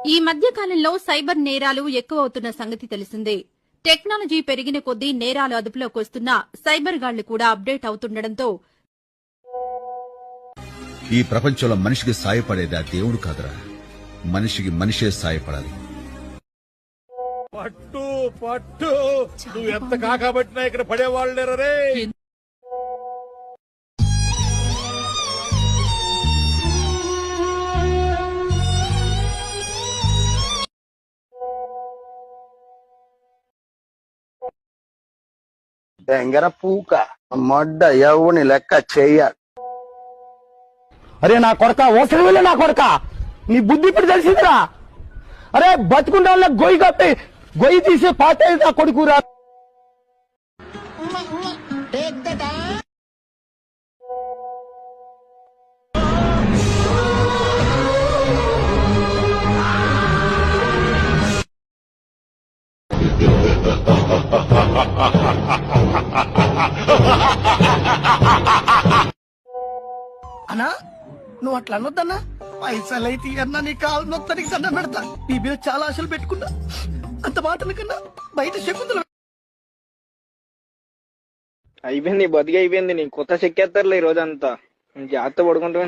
ఈ మధ్య కాలంలో సైబర్ నేరాలు ఎక్కువవుతున్న సంగతి తెలిసిందే. టెక్నాలజీ పెరిగిన కొద్దీ నేరాలు అదుపులోకి వస్తున్నా సైబర్ గాళ్లు కూడా అప్డేట్ అవుతుండటంతో ఈ ప్రపంచంలో మనిషికి సాయపడేదా దేవుడు కాదురా, మనిషికి మనిషే సాయపడాలి. పట్టు పట్టు నువ్వు ఎంత కాకబట్టినా ఇక్కడ పడేవాళ్ళు లేరే. దెంగర పూక మొడ్డ ఎవని లెక్క చెయ్యాలి. అరే నా కొడక ఓసరి వెళ్ళి నా కొడక, నీ బుద్ధి ఇప్పుడు తెలిసిందిరా. అరే బతుకుంటా గొయ్యి కప్పి గొయ్యి తీసి పాత నా కొడుకురా. అన్నా నువ్వు అట్లా అనొద్దన్నా, పైసలైతే అన్నా నీ కాలు నొత్తనికి దండం పెడతా. నీ మీద చాలా ఆశలు పెట్టుకున్నా, అంత మాటల కన్నా బయట శకుంతల అయిపోయింది, బతికి అయిపోయింది. నీ కొత్త చెక్కేస్తారులే ఈ రోజంతా. జాగ్రత్త పడుకుంటా.